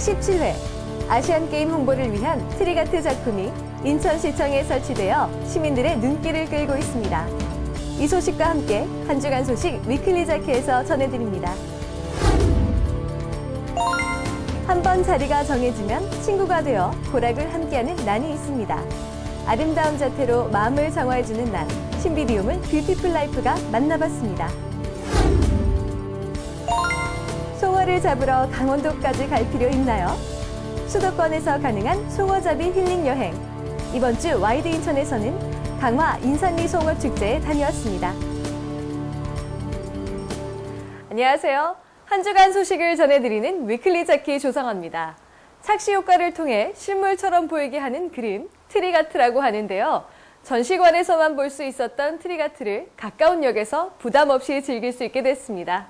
제17회 아시안게임 홍보를 위한 트리가트 작품이 인천시청에 설치되어 시민들의 눈길을 끌고 있습니다. 이 소식과 함께 한 주간 소식 위클리 자켓에서 전해드립니다. 한번 자리가 정해지면 친구가 되어 고락을 함께하는 난이 있습니다. 아름다운 자태로 마음을 정화해주는 난, 신비디움을 뷰티풀 라이프가 만나봤습니다. 송어를 잡으러 강원도까지 갈 필요 있나요? 수도권에서 가능한 송어잡이 힐링 여행. 이번 주 와이드 인천에서는 강화 인산리 송어 축제에 다녀왔습니다. 안녕하세요. 한 주간 소식을 전해드리는 위클리 자키 조성아입니다. 착시 효과를 통해 실물처럼 보이게 하는 그림, 트리가트라고 하는데요. 전시관에서만 볼 수 있었던 트리가트를 가까운 역에서 부담 없이 즐길 수 있게 됐습니다.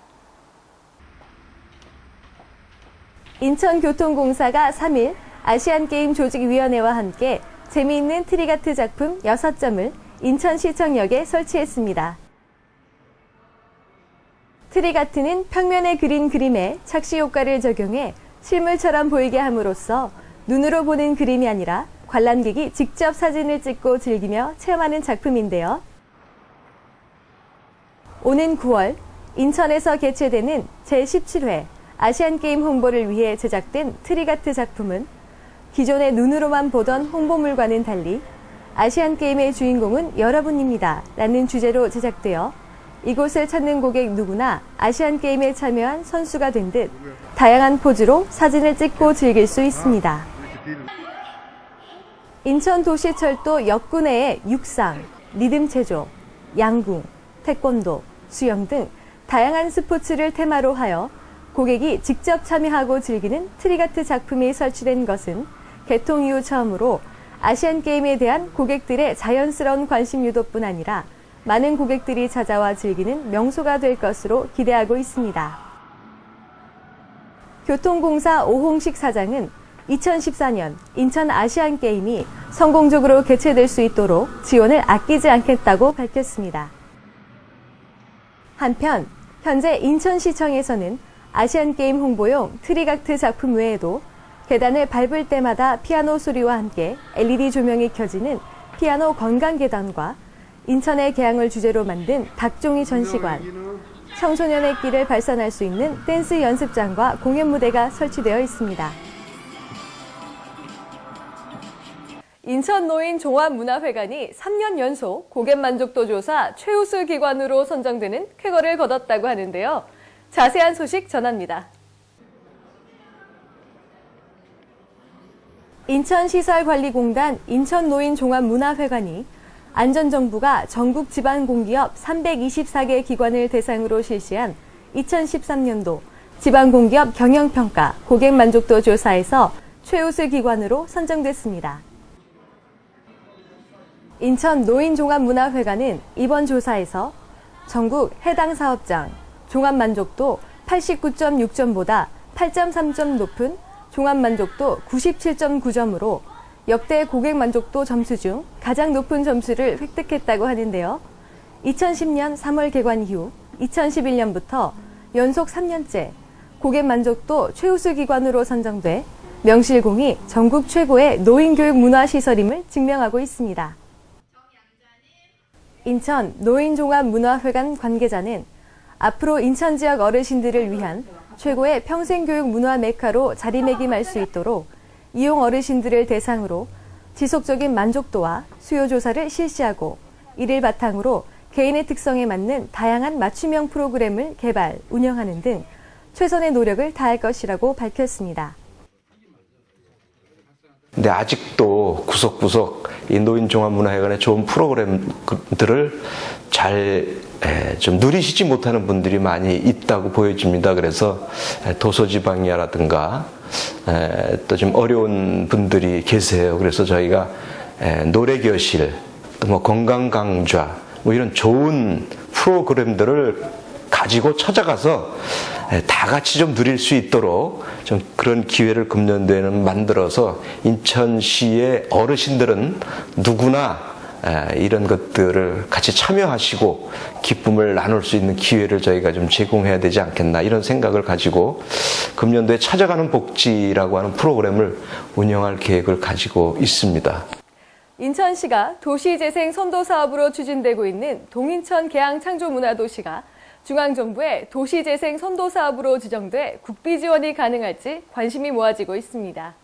인천교통공사가 3일 아시안게임 조직위원회와 함께 재미있는 트리가트 작품 6점을 인천시청역에 설치했습니다. 트리가트는 평면에 그린 그림에 착시 효과를 적용해 실물처럼 보이게 함으로써 눈으로 보는 그림이 아니라 관람객이 직접 사진을 찍고 즐기며 체험하는 작품인데요. 오는 9월 인천에서 개최되는 제17회 아시안게임 홍보를 위해 제작된 트리가트 작품은 기존의 눈으로만 보던 홍보물과는 달리 아시안게임의 주인공은 여러분입니다 라는 주제로 제작되어 이곳을 찾는 고객 누구나 아시안게임에 참여한 선수가 된 듯 다양한 포즈로 사진을 찍고 즐길 수 있습니다. 인천도시철도 역구 내의 육상, 리듬체조, 양궁, 태권도, 수영 등 다양한 스포츠를 테마로 하여 고객이 직접 참여하고 즐기는 트리가트 작품이 설치된 것은 개통 이후 처음으로 아시안게임에 대한 고객들의 자연스러운 관심 유도뿐 아니라 많은 고객들이 찾아와 즐기는 명소가 될 것으로 기대하고 있습니다. 교통공사 오홍식 사장은 2014년 인천 아시안게임이 성공적으로 개최될 수 있도록 지원을 아끼지 않겠다고 밝혔습니다. 한편 현재 인천시청에서는 아시안게임 홍보용 트리가트 작품 외에도 계단을 밟을 때마다 피아노 소리와 함께 LED 조명이 켜지는 피아노 건강계단과 인천의 개항을 주제로 만든 닭종이 전시관, 청소년의 끼를 발산할 수 있는 댄스 연습장과 공연 무대가 설치되어 있습니다. 인천노인종합문화회관이 3년 연속 고객 만족도 조사 최우수 기관으로 선정되는 쾌거를 거뒀다고 하는데요. 자세한 소식 전합니다. 인천시설관리공단 인천노인종합문화회관이 안전정부가 전국 지방공기업 324개 기관을 대상으로 실시한 2013년도 지방공기업 경영평가 고객만족도 조사에서 최우수 기관으로 선정됐습니다. 인천노인종합문화회관은 이번 조사에서 전국 해당 사업장 종합만족도 89.6점보다 8.3점 높은 종합만족도 97.9점으로 역대 고객만족도 점수 중 가장 높은 점수를 획득했다고 하는데요. 2010년 3월 개관 이후 2011년부터 연속 3년째 고객만족도 최우수 기관으로 선정돼 명실공히 전국 최고의 노인교육 문화시설임을 증명하고 있습니다. 인천 노인종합문화회관 관계자는 앞으로 인천 지역 어르신들을 위한 최고의 평생교육 문화 메카로 자리매김할 수 있도록 이용 어르신들을 대상으로 지속적인 만족도와 수요 조사를 실시하고 이를 바탕으로 개인의 특성에 맞는 다양한 맞춤형 프로그램을 개발, 운영하는 등 최선의 노력을 다할 것이라고 밝혔습니다. 근데 아직도 구석구석 이 노인종합문화회관의 좋은 프로그램들을 잘 좀 누리시지 못하는 분들이 많이 있다고 보여집니다. 그래서 도서지방이라든가 또 좀 어려운 분들이 계세요. 그래서 저희가 노래교실, 또 뭐 건강강좌, 뭐 이런 좋은 프로그램들을 가지고 찾아가서 다 같이 좀 누릴 수 있도록 좀 그런 기회를 금년도에는 만들어서 인천시의 어르신들은 누구나 이런 것들을 같이 참여하시고 기쁨을 나눌 수 있는 기회를 저희가 좀 제공해야 되지 않겠나 이런 생각을 가지고 금년도에 찾아가는 복지라고 하는 프로그램을 운영할 계획을 가지고 있습니다. 인천시가 도시재생 선도 사업으로 추진되고 있는 동인천 계양창조문화도시가 중앙정부의 도시재생 선도 사업으로 지정돼 국비 지원이 가능할지 관심이 모아지고 있습니다.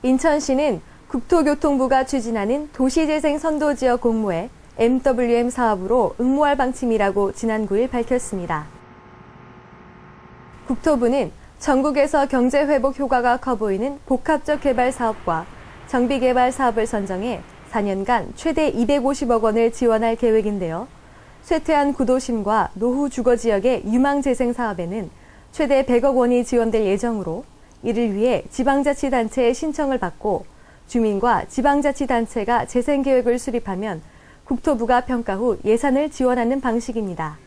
인천시는 국토교통부가 추진하는 도시재생 선도지역 공모에 MWM 사업으로 응모할 방침이라고 지난 9일 밝혔습니다. 국토부는 전국에서 경제회복 효과가 커 보이는 복합적 개발 사업과 정비 개발 사업을 선정해 4년간 최대 250억 원을 지원할 계획인데요. 쇠퇴한 구도심과 노후 주거지역의 유망재생 사업에는 최대 100억 원이 지원될 예정으로 이를 위해 지방자치단체의 신청을 받고 주민과 지방자치단체가 재생계획을 수립하면 국토부가 평가 후 예산을 지원하는 방식입니다.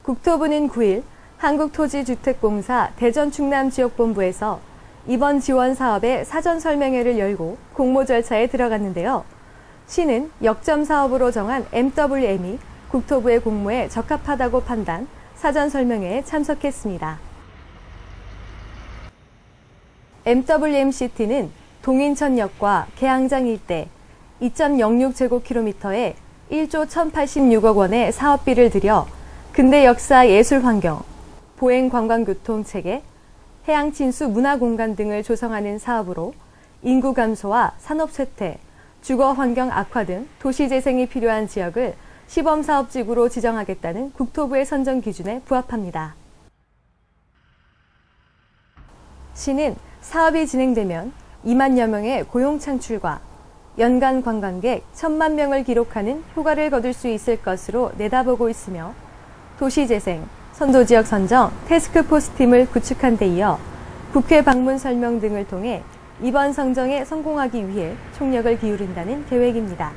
국토부는 9일 한국토지주택공사 대전충남지역본부에서 이번 지원 사업의 사전 설명회를 열고 공모 절차에 들어갔는데요. 시는 역점 사업으로 정한 MWM이 국토부의 공모에 적합하다고 판단, 사전 설명회에 참석했습니다. MWMCT는 동인천역과 계양장 일대 2.06제곱킬로미터에 1조 1,086억 원의 사업비를 들여 근대 역사 예술 환경, 보행 관광교통 체계, 해양 친수 문화 공간 등을 조성하는 사업으로 인구 감소와 산업 쇠퇴, 주거 환경 악화 등 도시 재생이 필요한 지역을 시범 사업지구로 지정하겠다는 국토부의 선정 기준에 부합합니다. 시는 사업이 진행되면 2만여 명의 고용 창출과 연간 관광객 1,000만 명을 기록하는 효과를 거둘 수 있을 것으로 내다보고 있으며 도시재생, 선도지역 선정, 태스크포스 팀을 구축한 데 이어 국회 방문 설명 등을 통해 이번 선정에 성공하기 위해 총력을 기울인다는 계획입니다.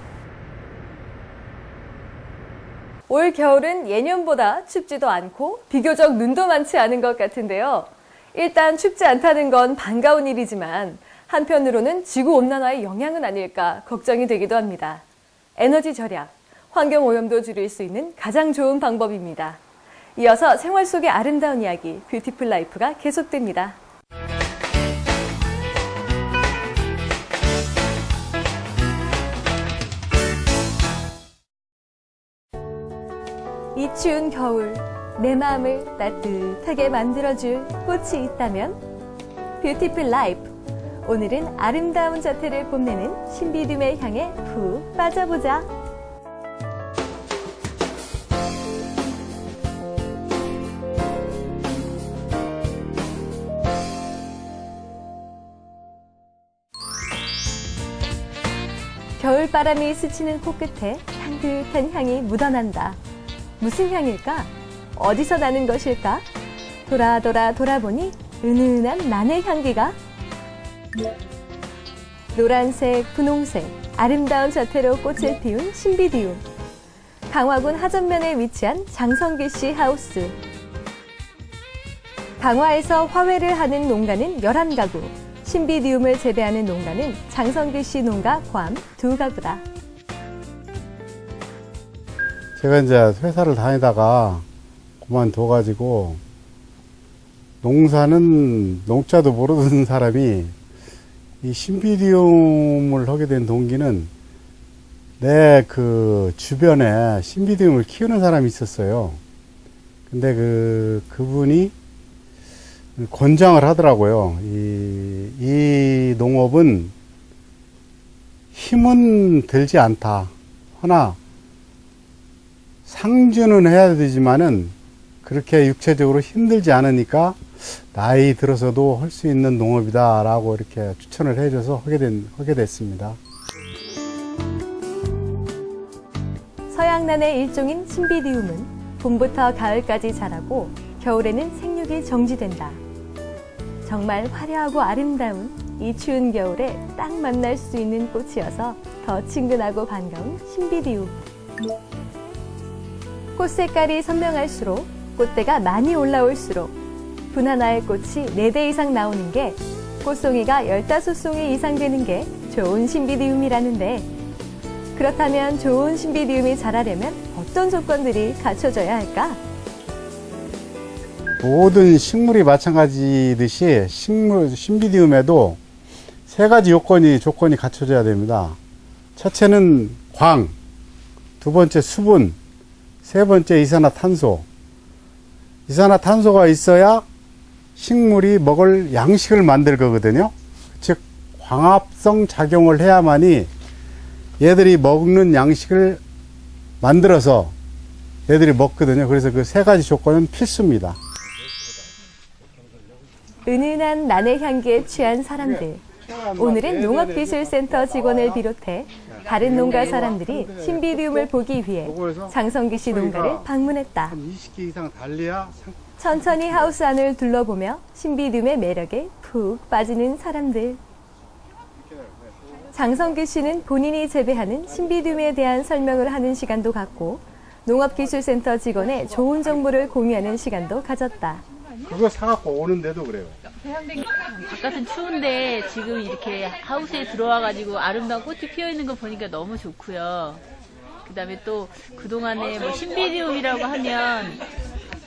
올 겨울은 예년보다 춥지도 않고 비교적 눈도 많지 않은 것 같은데요. 일단 춥지 않다는 건 반가운 일이지만 한편으로는 지구온난화의 영향은 아닐까 걱정이 되기도 합니다. 에너지 절약, 환경오염도 줄일 수 있는 가장 좋은 방법입니다. 이어서 생활 속의 아름다운 이야기, 뷰티풀 라이프가 계속됩니다. 이 추운 겨울, 내 마음을 따뜻하게 만들어줄 꽃이 있다면? 뷰티풀 라이프. 오늘은 아름다운 자태를 뽐내는 신비둠의 향에 푹 빠져보자. 겨울바람이 스치는 코끝에 향긋한 향이 묻어난다. 무슨 향일까? 어디서 나는 것일까? 돌아보니 은은한 난의 향기가. 노란색, 분홍색, 아름다운 자태로 꽃을 피운 신비디움. 강화군 하전면에 위치한 장성기씨 하우스. 강화에서 화훼를 하는 농가는 11가구, 신비디움을 재배하는 농가는 장성기씨 농가 포함 2가구다. 제가 이제 회사를 다니다가 그만둬가지고 농사는 농자도 모르는 사람이 이 신비디움을 하게 된 동기는 내 그 주변에 신비디움을 키우는 사람이 있었어요. 근데 그분이 권장을 하더라고요. 이 농업은 힘은 들지 않다. 하나 상주는 해야 되지만은 그렇게 육체적으로 힘들지 않으니까 나이 들어서도 할 수 있는 농업이다 라고 이렇게 추천을 해줘서 하게 됐습니다. 서양란의 일종인 신비디움은 봄부터 가을까지 자라고 겨울에는 생육이 정지된다. 정말 화려하고 아름다운 이 추운 겨울에 딱 만날 수 있는 꽃이어서 더 친근하고 반가운 신비디움. 꽃 색깔이 선명할수록 꽃대가 많이 올라올수록 분 하나의 꽃이 4대 이상 나오는 게 꽃송이가 15송이 이상 되는 게 좋은 신비디움이라는데, 그렇다면 좋은 신비디움이 자라려면 어떤 조건들이 갖춰져야 할까? 모든 식물이 마찬가지듯이 신비디움에도 세 가지 조건이 갖춰져야 됩니다. 첫째는 광, 두 번째 수분, 세 번째 이산화탄소. 이산화탄소가 있어야 식물이 먹을 양식을 만들 거거든요. 즉 광합성 작용을 해야만이 얘들이 먹는 양식을 만들어서 얘들이 먹거든요. 그래서 그 세 가지 조건은 필수입니다. 은은한 난의 향기에 취한 사람들. 오늘은 농업기술센터 직원을 비롯해 다른 농가 사람들이 신비디움을 보기 위해 장성기 씨 농가를 방문했다. 한 20개 이상 달려야 천천히 하우스 안을 둘러보며 신비디움의 매력에 푹 빠지는 사람들. 장성기 씨는 본인이 재배하는 신비디움에 대한 설명을 하는 시간도 갖고 농업기술센터 직원의 좋은 정보를 공유하는 시간도 가졌다. 그거 사갖고 오는데도 그래요. 바깥은 추운데 지금 이렇게 하우스에 들어와가지고 아름다운 꽃이 피어 있는 거 보니까 너무 좋고요. 그다음에 또 그동안에 뭐 신비디움이라고 하면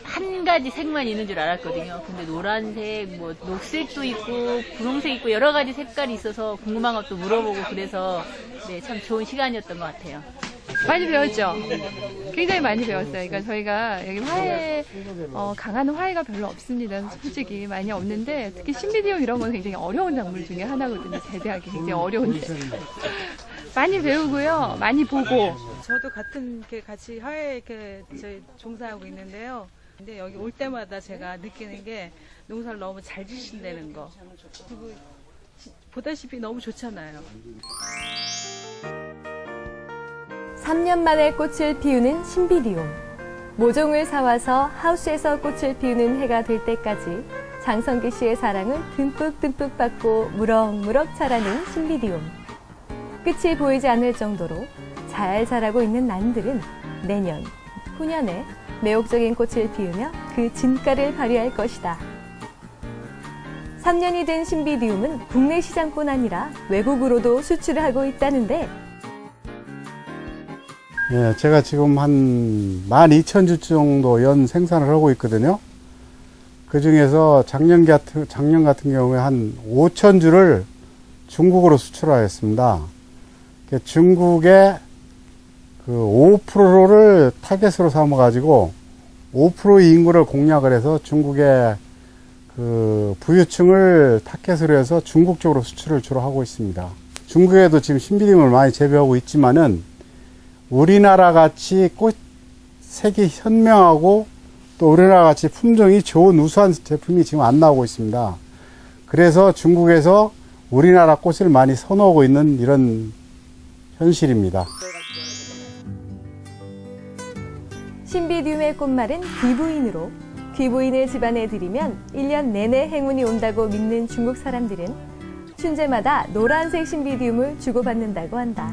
한 가지 색만 있는 줄 알았거든요. 근데 노란색, 뭐 녹색도 있고 분홍색 있고 여러 가지 색깔이 있어서 궁금한 것도 물어보고 그래서 네, 참 좋은 시간이었던 것 같아요. 많이 배웠죠. 굉장히 많이 배웠어요. 그러니까 저희가 여기 화해, 강한 화해가 별로 없습니다. 솔직히 많이 없는데 특히 신비디움 이런 건 굉장히 어려운 작물 중에 하나거든요. 재배하기 굉장히 어려운데 많이 배우고요, 많이 보고. 저도 같은 게 같이 화해 이렇게 저희 종사하고 있는데요. 근데 여기 올 때마다 제가 느끼는 게 농사를 너무 잘 지신다는 거. 그리고 보다시피 너무 좋잖아요. 3년 만에 꽃을 피우는 신비디움. 모종을 사와서 하우스에서 꽃을 피우는 해가 될 때까지 장성기 씨의 사랑을 듬뿍듬뿍 받고 무럭무럭 자라는 신비디움. 끝이 보이지 않을 정도로 잘 자라고 있는 난들은 내년, 후년에 매혹적인 꽃을 피우며 그 진가를 발휘할 것이다. 3년이 된 신비디움은 국내 시장뿐 아니라 외국으로도 수출을 하고 있다는데, 예, 제가 지금 한 12,000주 정도 연 생산을 하고 있거든요. 그 중에서 작년 같은 경우에 한 5,000주를 중국으로 수출하였습니다. 중국의 그 5%를 타겟으로 삼아가지고 5%의 인구를 공략을 해서 중국의 그 부유층을 타겟으로 해서 중국 쪽으로 수출을 주로 하고 있습니다. 중국에도 지금 신비디움을 많이 재배하고 있지만은 우리나라 같이 꽃색이 현명하고 또 우리나라 같이 품종이 좋은 우수한 제품이 지금 안 나오고 있습니다. 그래서 중국에서 우리나라 꽃을 많이 선호하고 있는 이런 현실입니다. 신비디움의 꽃말은 귀부인으로, 귀부인을 집안에 들이면 1년 내내 행운이 온다고 믿는 중국 사람들은 춘제마다 노란색 신비디움을 주고받는다고 한다.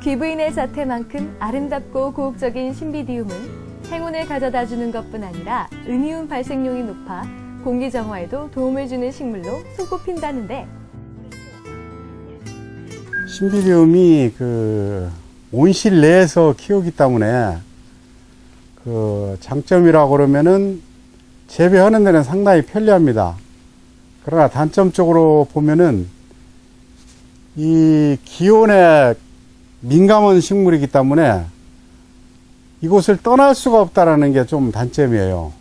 귀부인의 자태만큼 아름답고 고혹적인 신비디움은 행운을 가져다주는 것뿐 아니라 은이움 발생률이 높아 공기 정화에도 도움을 주는 식물로 손꼽힌다는데, 신비디움이 그 온실 내에서 키우기 때문에 그 장점이라고 그러면은 재배하는 데는 상당히 편리합니다. 그러나 단점적으로 보면은 이 기온에 민감한 식물이기 때문에 이곳을 떠날 수가 없다라는 게 좀 단점이에요.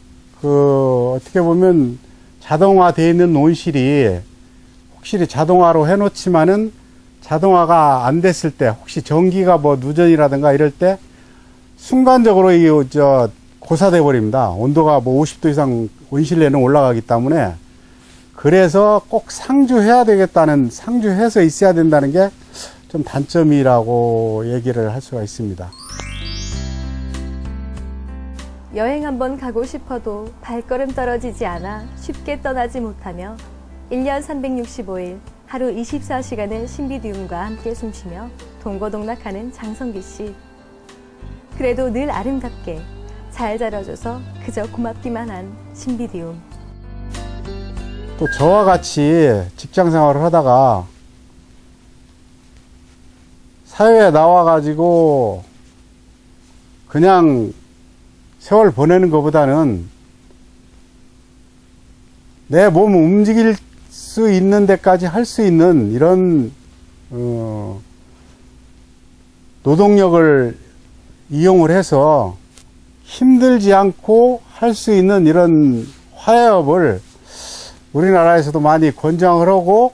그 어떻게 보면 자동화되어 있는 온실이 확실히 자동화로 해놓지만은 자동화가 안 됐을 때 혹시 전기가 뭐 누전이라든가 이럴 때 순간적으로 고사돼 버립니다. 온도가 뭐 50도 이상 온실 내는 올라가기 때문에. 그래서 꼭 상주해야 되겠다는, 상주해서 있어야 된다는 게 좀 단점이라고 얘기를 할 수가 있습니다. 여행 한번 가고 싶어도 발걸음 떨어지지 않아 쉽게 떠나지 못하며 1년 365일 하루 24시간을 신비디움과 함께 숨쉬며 동고동락하는 장성기 씨. 그래도 늘 아름답게 잘 자라줘서 그저 고맙기만 한 신비디움. 또 저와 같이 직장 생활을 하다가 사회에 나와가지고 그냥 세월 보내는 것보다는 내 몸 움직일 수 있는 데까지 할 수 있는 이런 노동력을 이용을 해서 힘들지 않고 할 수 있는 이런 화해업을 우리나라에서도 많이 권장을 하고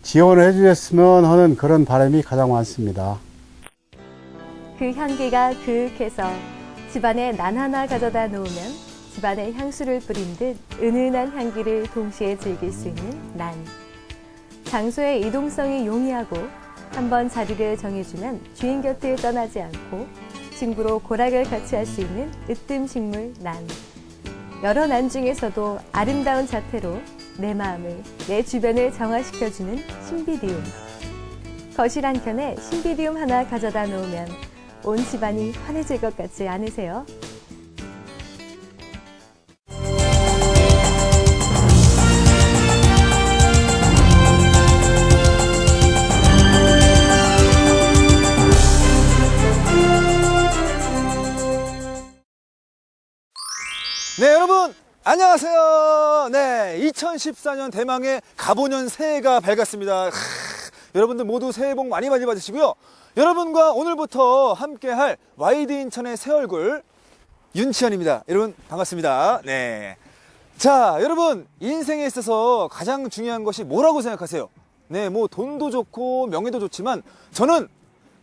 지원을 해주셨으면 하는 그런 바람이 가장 많습니다. 그 향기가 그윽해서 집안에 난 하나 가져다 놓으면 집안에 향수를 뿌린 듯 은은한 향기를 동시에 즐길 수 있는 난. 장소의 이동성이 용이하고 한번 자리를 정해주면 주인 곁을 떠나지 않고 친구로 고락을 같이 할 수 있는 으뜸식물 난. 여러 난 중에서도 아름다운 자태로 내 마음을, 내 주변을 정화시켜주는 신비디움. 거실 한켠에 신비디움 하나 가져다 놓으면 온 집안이 환해질 것 같지 않으세요? 네, 여러분 안녕하세요. 네, 2014년 대망의 가보년 새해가 밝았습니다. 여러분들 모두 새해 복 많이 받으시고요. 여러분과 오늘부터 함께할 와이드 인천의 새 얼굴 윤치현입니다. 여러분 반갑습니다. 네, 자, 여러분 인생에 있어서 가장 중요한 것이 뭐라고 생각하세요? 네, 뭐 돈도 좋고 명예도 좋지만 저는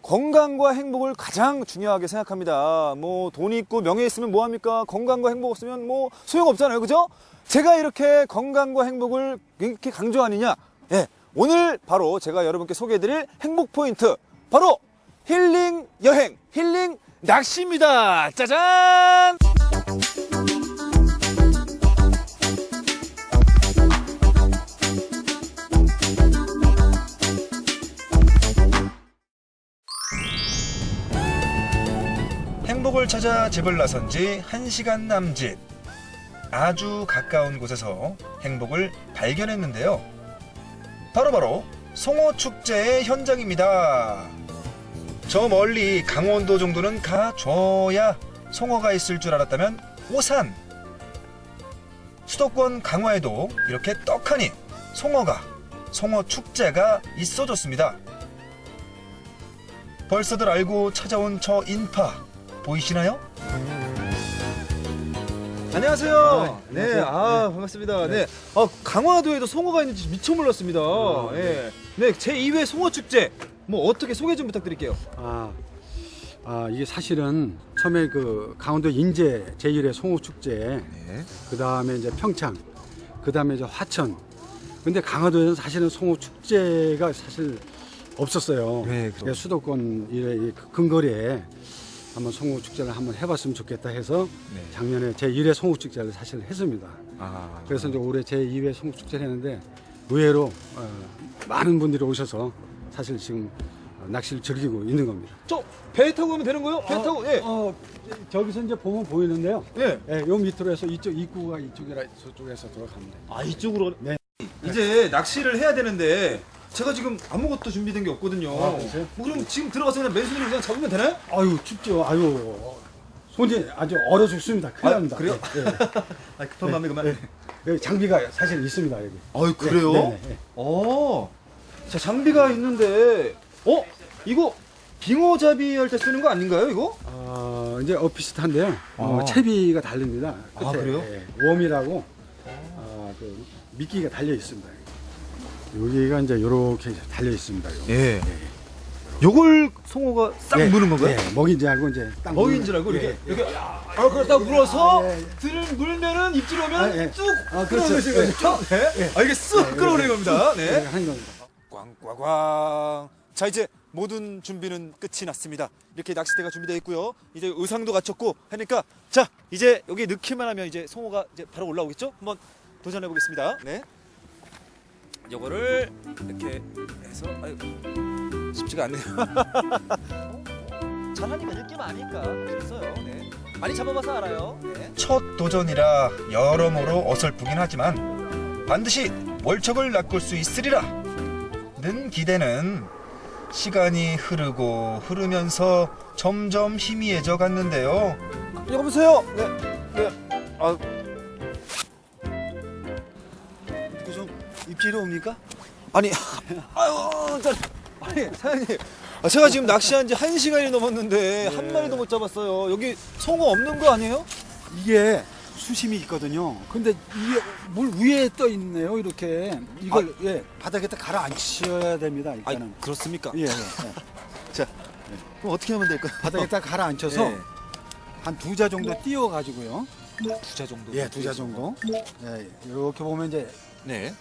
건강과 행복을 가장 중요하게 생각합니다. 뭐 돈이 있고 명예 있으면 뭐합니까? 건강과 행복 없으면 뭐 소용없잖아요. 그죠? 제가 이렇게 건강과 행복을 이렇게 강조하느냐? 예, 오늘 바로 제가 여러분께 소개해드릴 행복 포인트, 바로 힐링 여행, 힐링 낚시입니다. 짜잔! 행복을 찾아 집을 나선 지 1시간 남짓. 아주 가까운 곳에서 행복을 발견했는데요. 바로 송어축제의 현장입니다. 저 멀리 강원도 정도는 가줘야 송어가 있을 줄 알았다면 오산. 수도권 강화에도 이렇게 떡하니 송어축제가 있어줬습니다. 벌써들 알고 찾아온 저 인파 보이시나요? 안녕하세요. 네, 반갑습니다. 네, 강화도에도 송어가 있는지 미처 몰랐습니다. 네, 제2회 송어축제, 뭐 어떻게 소개 좀 부탁드릴게요. 이게 사실은 처음에 그 강원도 인제 제1회 송어축제, 네. 그 다음에 이제 평창, 그 다음에 이제 화천. 근데 강화도에는 사실은 송어축제가 사실 없었어요. 네, 그렇죠. 수도권 이 근거리에 한번 송어축제를 한번 해봤으면 좋겠다 해서 네. 작년에 제1회 송어축제를 사실 했습니다. 그래서 이제 올해 제2회 송어축제를 했는데 의외로 많은 분들이 오셔서 사실 지금 낚시를 즐기고 있는 겁니다. 저 배 타고 오면 되는 거예요? 배 타고, 예. 저기서 이제 보면 보이는데요. 예. 요 밑으로 해서 이쪽 입구가 이쪽이라 저쪽에서 들어가면 돼요. 이쪽으로. 네. 이제 낚시를 해야 되는데 제가 지금 아무것도 준비된 게 없거든요. 그러세요? 뭐 그럼 지금 들어가서 그냥 맨손으로 그냥 잡으면 되나요? 아유 춥죠. 손이 아주 얼어 죽습니다. 큰일 납니다. 그래요? 네. 급한 마음에 그만. 여기 장비가 사실 있습니다. 여기. 그래요? 네. 자, 장비가 있는데, 이거 빙어잡이 할 때 쓰는 거 아닌가요, 이거? 이제 비슷한데요. 채비가 다릅니다. 끝에, 그래요? 웜이라고 그 미끼가 달려 있습니다. 여기가 이제 이렇게 달려 있습니다. 예. 요걸 송어가 싹 무는 건가요? 네, 먹인지 알고 이제 딱 먹인 줄 알고 네. 이렇게 그걸 딱 물어서 예. 물면은 입질 오면 예. 쑥 그렇죠. 끌어올리는 거죠? 네. 이게 쑥 끌어올리는 겁니다. 네, 네. 하는 겁니다. 꽝꽝꽝. 자, 이제 모든 준비는 끝이 났습니다. 이렇게 낚싯대가 준비되어 있고요. 이제 의상도 갖췄고 하니까, 자, 이제 여기 넣기만 하면 이제 송어가 이제 바로 올라오겠죠? 한번 도전해 보겠습니다. 네. 요거를 이렇게 해서, 쉽지가 않네요. 잘하니까 느낌 아니까 할 수 있어요. 네. 많이 잡아봐서 알아요. 네. 첫 도전이라 여러모로 어설프긴 하지만 반드시 월척을 낚을 수 있으리라 는 기대는 시간이 흐르면서 점점 희미해져 갔는데요. 여보세요? 네, 네. 아, 이거 좀 입질이 옵니까? 아니, 아유, 아니, 사장님. 제가 지금 낚시한 지 1시간이 넘었는데 한 마리도 못 잡았어요. 여기 송어 없는 거 아니에요? 이게 수심이 있거든요. 근데 이게 물 위에 떠 있네요. 이렇게 이걸 예, 바닥에다 가라앉히셔야 됩니다. 아, 일단은. 그렇습니까? 예, 예, 예. 자, 그럼 어떻게 하면 될까요? 바닥에다 가라앉혀서 예. 한 2자 정도 띄워 가지고요. 2자 정도? 예, 2자 정도. 예, 이렇게 보면 이제 네.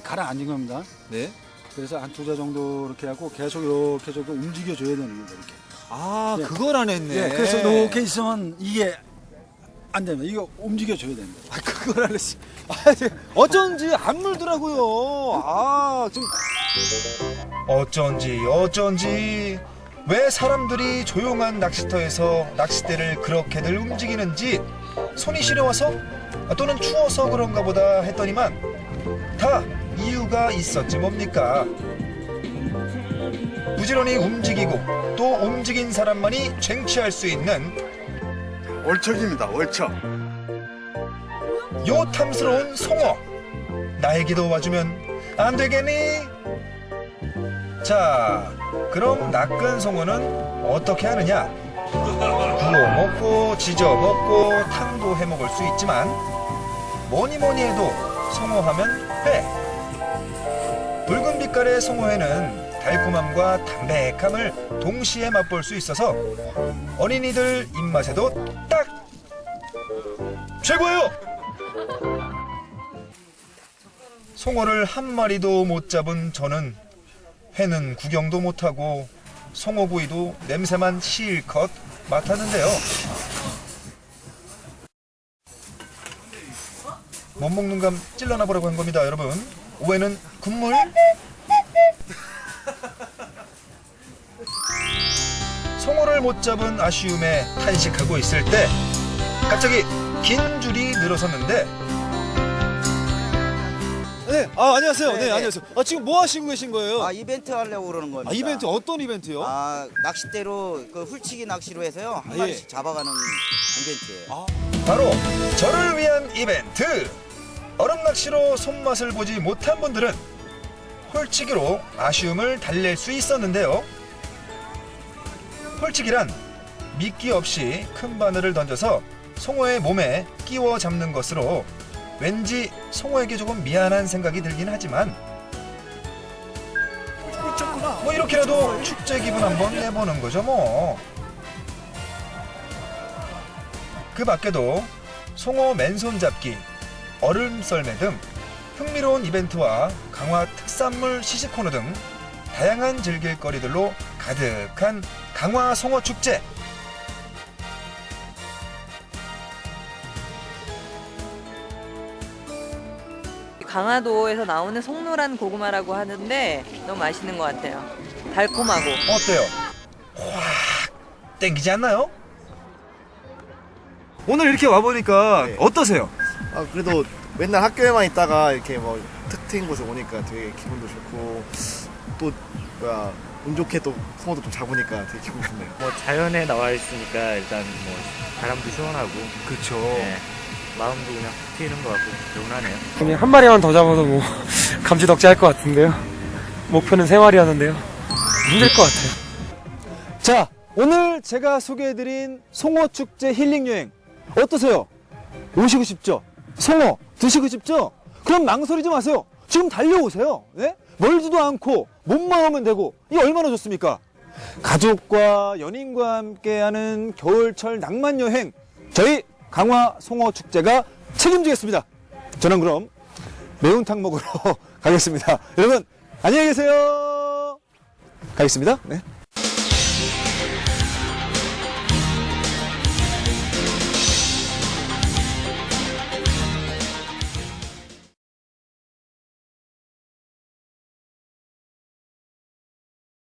가라앉은 겁니다. 네. 그래서 한 2자 정도 이렇게 하고 계속 이렇게 저도 움직여 줘야 됩니다. 이렇게. 아, 예. 그걸 안 했네. 예, 그래서 이렇게 있으면 이게 안 됩니다. 이거 움직여 줘야 됩니다. 아, 그걸 안 했어. 아, 네. 어쩐지 안 물더라고요. 아, 좀. 어쩐지 왜 사람들이 조용한 낚시터에서 낚싯대를 그렇게들 움직이는지 손이 시려워서 또는 추워서 그런가 보다 했더니만 다 이유가 있었지 뭡니까. 부지런히 움직이고 또 움직인 사람만이 쟁취할 수 있는 월척입니다. 월척. 요 탐스러운 송어 나에게도 와주면 안 되겠니? 자, 그럼 낚은 송어는 어떻게 하느냐? 구워 먹고 지져 먹고 탕도 해 먹을 수 있지만 뭐니 해도 송어하면 회. 붉은 빛깔의 송어회는 달콤함과 담백함을 동시에 맛볼 수 있어서 어린이들 입맛에도 딱 최고예요. 송어를 한 마리도 못 잡은 저는 회는 구경도 못하고 송어구이도 냄새만 실컷 맡았는데요. 못 먹는 감 찔러나 보라고 한 겁니다, 여러분. 오해는 국물. 송어를 못 잡은 아쉬움에 탄식하고 있을 때 갑자기 긴 줄이 늘어섰는데 네, 아, 안녕하세요. 네, 네, 네. 안녕하세요. 아, 지금 뭐 하시고 계신 거예요? 아, 이벤트 하려고 그러는 겁니다. 아, 이벤트 어떤 이벤트요? 아, 낚싯대로 그 훌치기 낚시로 해서요. 한 예. 마리씩 잡아가는 이벤트예요. 바로 저를 위한 이벤트. 얼음 낚시로 손맛을 보지 못한 분들은 홀치기로 아쉬움을 달랠 수 있었는데요. 홀치기란 미끼 없이 큰 바늘을 던져서 송어의 몸에 끼워 잡는 것으로 왠지 송어에게 조금 미안한 생각이 들긴 하지만 뭐 이렇게라도 축제 기분 한번 내보는 거죠 뭐. 그 밖에도 송어 맨손 잡기, 얼음 썰매 등 흥미로운 이벤트와 강화 특산물 시식 코너 등 다양한 즐길거리들로 가득한 강화 송어 축제. 강화도에서 나오는 송노란 고구마라고 하는데 너무 맛있는 것 같아요. 달콤하고. 어때요? 확 땡기지 않나요? 오늘 이렇게 와보니까 네. 어떠세요? 아, 그래도 맨날 학교에만 있다가 이렇게 뭐 탁 트인 곳에 오니까 되게 기분도 좋고 또 뭐야 운 좋게 또 송어도 좀 잡으니까 되게 기분 좋네요. 뭐 자연에 나와 있으니까 일단 뭐 바람도 시원하고 그렇죠. 네, 마음도 그냥 트이는 것 같고 개운하네요. 그냥 한 마리만 더 잡아도 뭐 감지덕지 할 것 같은데요. 목표는 3마리였는데요. 힘들 것 같아요. 자, 오늘 제가 소개해드린 송어축제 힐링여행 어떠세요? 오시고 싶죠? 송어 드시고 싶죠? 그럼 망설이지 마세요. 지금 달려오세요. 네? 멀지도 않고 몸만 오면 되고 이게 얼마나 좋습니까? 가족과 연인과 함께하는 겨울철 낭만여행 저희 강화 송어축제가 책임지겠습니다. 저는 그럼 매운탕 먹으러 가겠습니다. 여러분 안녕히 계세요. 가겠습니다. 네.